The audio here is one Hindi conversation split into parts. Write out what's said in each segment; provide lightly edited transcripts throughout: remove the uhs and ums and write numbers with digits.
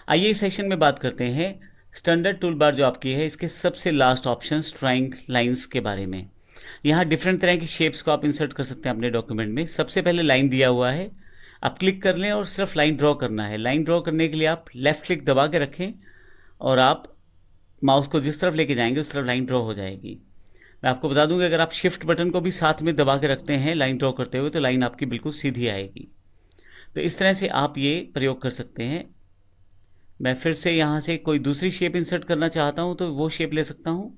आइए इस सेशन में बात करते हैं स्टैंडर्ड टूल बार जो आपकी है इसके सबसे लास्ट ऑप्शन ड्राइंग लाइंस के बारे में। यहाँ डिफरेंट तरह की शेप्स को आप इंसर्ट कर सकते हैं अपने डॉक्यूमेंट में। सबसे पहले लाइन दिया हुआ है, आप क्लिक कर लें और सिर्फ लाइन ड्रॉ करना है। लाइन ड्रॉ करने के लिए आप लेफ्ट क्लिक दबा के रखें और आप माउस को जिस तरफ लेके जाएंगे उस तरफ लाइन ड्रॉ हो जाएगी। मैं आपको बता दूं कि अगर आप शिफ्ट बटन को भी साथ में दबा के रखते हैं लाइन ड्रॉ करते हुए तो लाइन आपकी बिल्कुल सीधी आएगी। तो इस तरह से आप ये प्रयोग कर सकते हैं। मैं फिर से यहाँ से कोई दूसरी शेप इंसर्ट करना चाहता हूँ तो वो शेप ले सकता हूँ।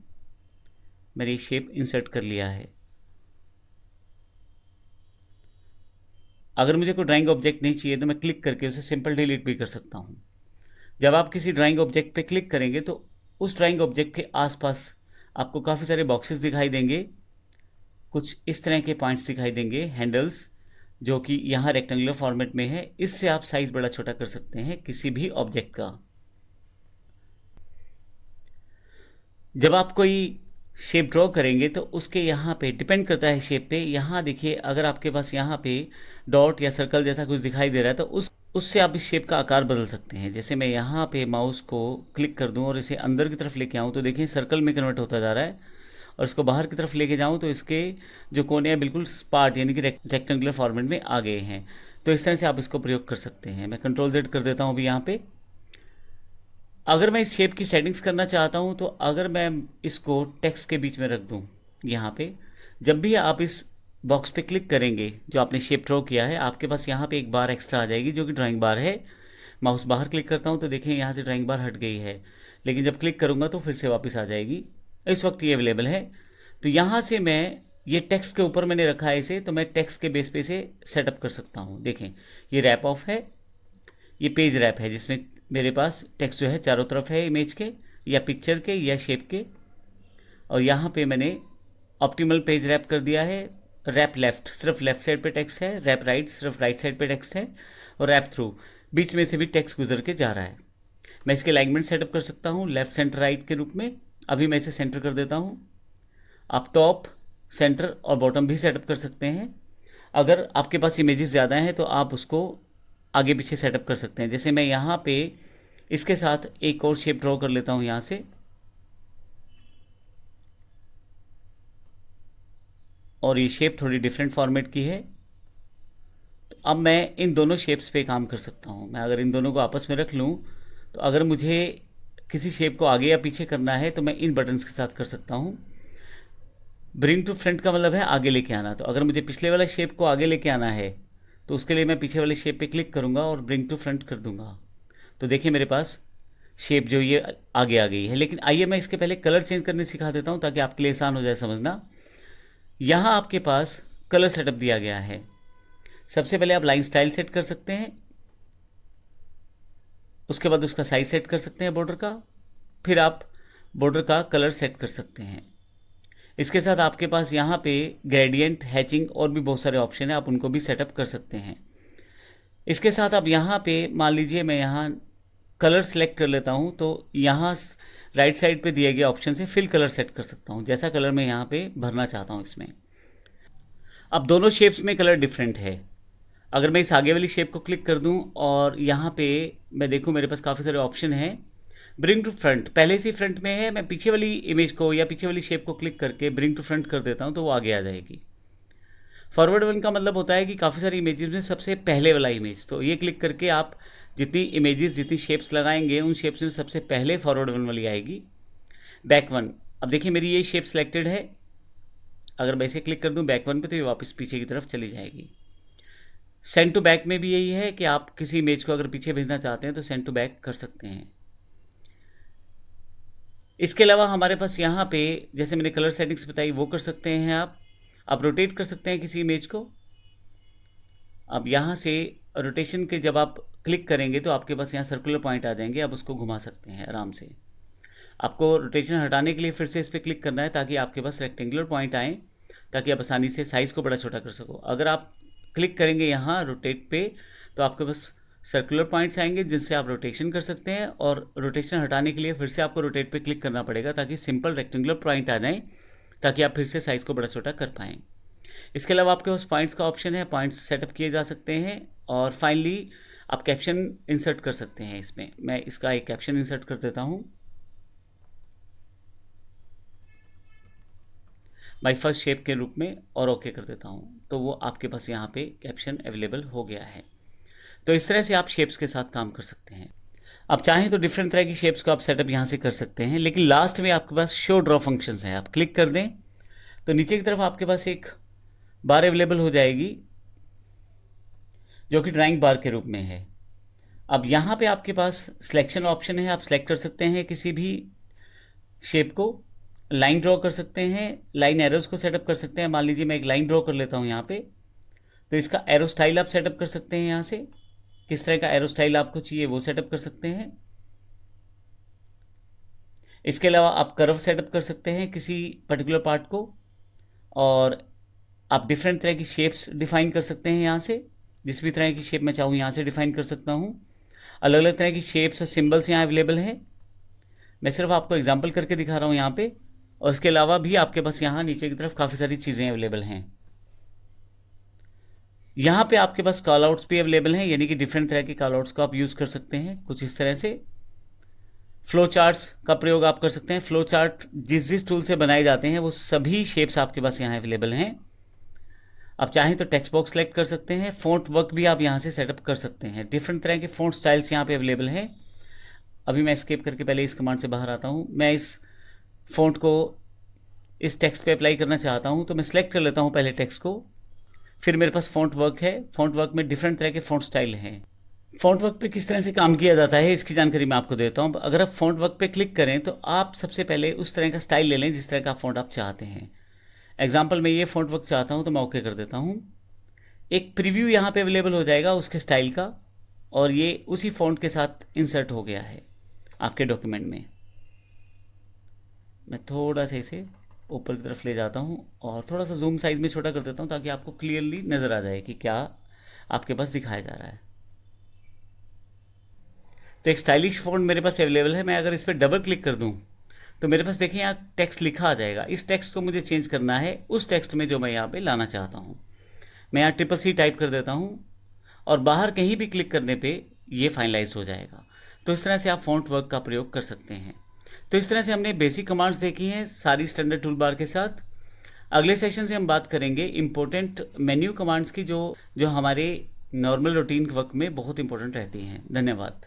मैंने एक शेप इंसर्ट कर लिया है। अगर मुझे कोई ड्राइंग ऑब्जेक्ट नहीं चाहिए तो मैं क्लिक करके उसे सिंपल डिलीट भी कर सकता हूँ। जब आप किसी ड्राइंग ऑब्जेक्ट पे क्लिक करेंगे तो उस ड्राइंग ऑब्जेक्ट के आसपास आपको काफ़ी सारे बॉक्सेस दिखाई देंगे। कुछ इस तरह के पॉइंट्स दिखाई देंगे, हैंडल्स, जो कि यहाँ रेक्टेंगुलर फॉर्मेट में है। इससे आप साइज बड़ा छोटा कर सकते हैं किसी भी ऑब्जेक्ट का। जब आप कोई शेप ड्रॉ करेंगे तो उसके यहाँ पे डिपेंड करता है शेप पे। यहाँ देखिए, अगर आपके पास यहाँ पे डॉट या सर्कल जैसा कुछ दिखाई दे रहा है तो उससे आप इस शेप का आकार बदल सकते हैं। जैसे मैं यहाँ पे माउस को क्लिक कर दूँ और इसे अंदर की तरफ लेके आऊँ तो देखिए सर्कल में कन्वर्ट होता जा रहा है, और इसको बाहर की तरफ लेके जाऊँ तो इसके जो कोने हैं बिल्कुल स्पार्ट यानी कि रेक्टेंगुलर फॉर्मेट में आ गए हैं। तो इस तरह से आप इसको प्रयोग कर सकते हैं। मैं कंट्रोल जेड कर देता हूँ अभी यहाँ पे। अगर मैं इस शेप की सेटिंग्स करना चाहता हूँ तो अगर मैं इसको टेक्स्ट के बीच में रख दूँ यहाँ पे, जब भी आप इस बॉक्स पे क्लिक करेंगे जो आपने शेप ड्रॉ किया है, आपके पास यहाँ पे एक बार एक्स्ट्रा आ जाएगी जो कि ड्राइंग बार है। माउस बाहर क्लिक करता हूँ तो देखें यहाँ से ड्राइंग बार हट गई है, लेकिन जब क्लिक करूँगा तो फिर से वापस आ जाएगी। इस वक्त ये अवेलेबल है। तो यहाँ से मैं ये टेक्स्ट के ऊपर मैंने रखा है इसे, तो मैं टेक्स्ट के बेस पे इसे सेटअप कर सकता हूँ। देखें ये रैप ऑफ है, ये पेज रैप है जिसमें मेरे पास टेक्स्ट जो है चारों तरफ है इमेज के या पिक्चर के या शेप के। और यहाँ पे मैंने ऑप्टिमल पेज रैप कर दिया है। रैप लेफ्ट सिर्फ लेफ्ट साइड पे टेक्स्ट है, रैप राइट सिर्फ राइट साइड पे टेक्स्ट है, और रैप थ्रू बीच में से भी टेक्स्ट गुजर के जा रहा है। मैं इसके अलाइनमेंट सेटअप कर सकता हूँ लेफ्ट सेंटर राइट के रूप में। अभी मैं इसे सेंटर कर देता हूँ। आप टॉप, सेंटर और बॉटम भी सेटअप कर सकते हैं। अगर आपके पास इमेजेस ज़्यादा हैं तो आप उसको आगे पीछे सेटअप कर सकते हैं। जैसे मैं यहाँ पे इसके साथ एक और शेप ड्रॉ कर लेता हूँ यहाँ से, और ये शेप थोड़ी डिफरेंट फॉर्मेट की है। तो अब मैं इन दोनों शेप्स पे काम कर सकता हूँ। मैं अगर इन दोनों को आपस में रख लूँ तो अगर मुझे किसी शेप को आगे या पीछे करना है तो मैं इन बटन्स के साथ कर सकता हूँ। ब्रिंग टू फ्रंट का मतलब है आगे लेके आना। तो अगर मुझे पिछले वाले शेप को आगे लेके आना है तो उसके लिए मैं पीछे वाले शेप पे क्लिक करूँगा और ब्रिंग टू फ्रंट कर दूंगा। तो देखिए मेरे पास शेप जो ये आगे आ गई है। लेकिन आइए मैं इसके पहले कलर चेंज करने सिखा देता हूँ ताकि आपके लिए आसान हो जाए समझना। यहाँ आपके पास कलर सेटअप दिया गया है। सबसे पहले आप लाइन स्टाइल सेट कर सकते हैं, उसके बाद उसका साइज सेट कर सकते हैं बॉर्डर का, फिर आप बॉर्डर का कलर सेट कर सकते हैं। इसके साथ आपके पास यहाँ पे ग्रेडियंट, हैचिंग और भी बहुत सारे ऑप्शन हैं, आप उनको भी सेटअप कर सकते हैं। इसके साथ आप यहाँ पे मान लीजिए मैं यहाँ कलर सेलेक्ट कर लेता हूँ तो यहाँ राइट साइड पे दिए गए ऑप्शन से फिल कलर सेट कर सकता हूँ जैसा कलर मैं यहाँ पे भरना चाहता हूँ इसमें। अब दोनों शेप्स में कलर डिफरेंट है। अगर मैं इस आगे वाली शेप को क्लिक कर दूं और यहाँ पे मैं देखूं मेरे पास काफ़ी सारे ऑप्शन हैं। ब्रिंग टू फ्रंट पहले से फ्रंट में है, मैं पीछे वाली इमेज को या पीछे वाली शेप को क्लिक करके ब्रिंग टू फ्रंट कर देता हूँ तो वो आगे आ जाएगी। फॉरवर्ड वन का मतलब होता है कि काफ़ी सारी इमेजेस में सबसे पहले वाला इमेज। तो ये क्लिक करके आप जितनी इमेजेस जितनी शेप्स लगाएंगे उन शेप्स में सबसे पहले फॉरवर्ड वन वाली आएगी। बैक वन, अब देखिए मेरी ये शेप सेलेक्टेड है। अगर मैं इसे क्लिक कर दूं बैक वन पे तो ये वापस पीछे की तरफ चली जाएगी। सेंड टू बैक में भी यही है कि आप किसी इमेज को अगर पीछे भेजना चाहते हैं तो सेंड टू बैक कर सकते हैं। इसके अलावा हमारे पास यहाँ पे जैसे मैंने कलर सेटिंग्स बताई वो कर सकते हैं। आप रोटेट कर सकते हैं किसी इमेज को। अब यहाँ से रोटेशन के जब आप क्लिक करेंगे तो आपके पास यहाँ सर्कुलर पॉइंट आ जाएंगे, आप उसको घुमा सकते हैं आराम से। आपको रोटेशन हटाने के लिए फिर से इस पर क्लिक करना है ताकि आपके पास रेक्टेंगुलर पॉइंट आए, ताकि आप आसानी से साइज़ को बड़ा छोटा कर सको। अगर आप क्लिक करेंगे यहाँ रोटेट पे तो आपके पास सर्कुलर पॉइंट्स आएंगे जिनसे आप रोटेशन कर सकते हैं, और रोटेशन हटाने के लिए फिर से आपको रोटेट पे क्लिक करना पड़ेगा ताकि सिंपल रेक्टेंगुलर पॉइंट आ जाएँ, ताकि आप फिर से साइज़ को बड़ा छोटा कर पाएँ। इसके अलावा आपके पास पॉइंट्स का ऑप्शन है, पॉइंट्स सेटअप किए जा सकते हैं। और फाइनली आप कैप्शन इंसर्ट कर सकते हैं इसमें। मैं इसका एक कैप्शन इंसर्ट कर देता हूँ। माय फर्स्ट शेप के रूप में और ओके कर देता हूँ, तो वो आपके पास यहाँ पे कैप्शन अवेलेबल हो गया है। तो इस तरह से आप शेप्स के साथ काम कर सकते हैं। आप चाहें तो डिफरेंट तरह की शेप्स को आप सेटअप यहाँ से कर सकते हैं, लेकिन लास्ट में आपके पास शो ड्रॉ फंक्शंस है। आप क्लिक कर दें तो नीचे की तरफ आपके पास एक बार अवेलेबल हो जाएगी जो कि ड्राइंग बार के रूप में है। अब यहाँ पे आपके पास सिलेक्शन ऑप्शन है, आप सिलेक्ट कर सकते हैं किसी भी शेप को, लाइन ड्रॉ कर सकते हैं, लाइन एरोज को सेटअप कर सकते हैं। मान लीजिए मैं एक लाइन ड्रॉ कर लेता हूँ यहाँ पे, तो इसका एरो स्टाइल आप सेटअप कर सकते हैं। यहाँ से किस तरह का एरो स्टाइल आपको चाहिए वो सेटअप कर सकते हैं। इसके अलावा आप कर्व सेटअप कर सकते हैं किसी पर्टिकुलर पार्ट को, और आप डिफरेंट तरह की शेप्स डिफाइन कर सकते हैं। यहाँ से जिस भी तरह की शेप मैं चाहूँ यहाँ से डिफाइन कर सकता हूँ। अलग अलग तरह की शेप्स और सिंबल्स यहाँ अवेलेबल हैं। मैं सिर्फ आपको एग्जांपल करके दिखा रहा हूँ यहाँ पे, और इसके अलावा भी आपके पास यहाँ नीचे की तरफ काफ़ी सारी चीज़ें अवेलेबल हैं। यहाँ पे आपके पास कॉल आउट्स भी अवेलेबल हैं, यानी कि डिफरेंट तरह के कॉल आउट्स को आप यूज़ कर सकते हैं कुछ इस तरह से। फ्लो चार्ट्स का प्रयोग आप कर सकते हैं। फ्लो चार्ट जिस जिस टूल से बनाए जाते हैं वो सभी शेप्स आपके पास यहाँ अवेलेबल हैं। आप चाहें तो टेक्स्ट बॉक्स सेलेक्ट कर सकते हैं। फ़ॉन्ट वर्क भी आप यहाँ से सेटअप कर सकते हैं। डिफरेंट तरह के फ़ॉन्ट स्टाइल्स यहाँ पे अवेलेबल हैं। अभी मैं एस्केप करके पहले इस कमांड से बाहर आता हूँ। मैं इस फ़ॉन्ट को इस टेक्स्ट पे अप्लाई करना चाहता हूँ, तो मैं सेलेक्ट कर लेता हूँ पहले टेक्स्ट को, फिर मेरे पास फ़ॉन्ट वर्क है। फ़ॉन्ट वर्क में डिफरेंट तरह के फ़ॉन्ट स्टाइल हैं। फ़ॉन्ट वर्क पे किस तरह से काम किया जाता है इसकी जानकारी मैं आपको देता हूँ। अगर आप फ़ॉन्ट वर्क पे क्लिक करें तो आप सबसे पहले उस तरह का स्टाइल ले लें जिस तरह का फ़ॉन्ट आप चाहते हैं। एग्जाम्पल मैं ये फ़ॉन्ट वर्क चाहता हूँ तो मैं ओके कर देता हूँ। एक प्रीव्यू यहाँ पे अवेलेबल हो जाएगा उसके स्टाइल का, और ये उसी फ़ॉन्ट के साथ इंसर्ट हो गया है आपके डॉक्यूमेंट में। मैं थोड़ा सा इसे ऊपर की तरफ ले जाता हूँ और थोड़ा सा जूम साइज़ में छोटा कर देता हूँ ताकि आपको क्लियरली नज़र आ जाए कि क्या आपके पास दिखाया जा रहा है। तो एक स्टाइलिश फ़ॉन्ट मेरे पास अवेलेबल है। मैं अगर इस पर डबल क्लिक कर दूं तो मेरे पास देखिए यहाँ टेक्स्ट लिखा आ जाएगा। इस टेक्स्ट को मुझे चेंज करना है उस टेक्स्ट में जो मैं यहाँ पे लाना चाहता हूँ। मैं यहाँ CCC टाइप कर देता हूँ और बाहर कहीं भी क्लिक करने पे ये फाइनलाइज हो जाएगा। तो इस तरह से आप फ़ॉन्ट वर्क का प्रयोग कर सकते हैं। तो इस तरह से हमने बेसिक कमांड्स देखी हैं सारी स्टैंडर्ड टूल बार के साथ। अगले सेशन से हम बात करेंगे इम्पोर्टेंट मेन्यू कमांड्स की जो हमारे नॉर्मल रूटीन वर्क में बहुत इंपॉर्टेंट रहती हैं। धन्यवाद।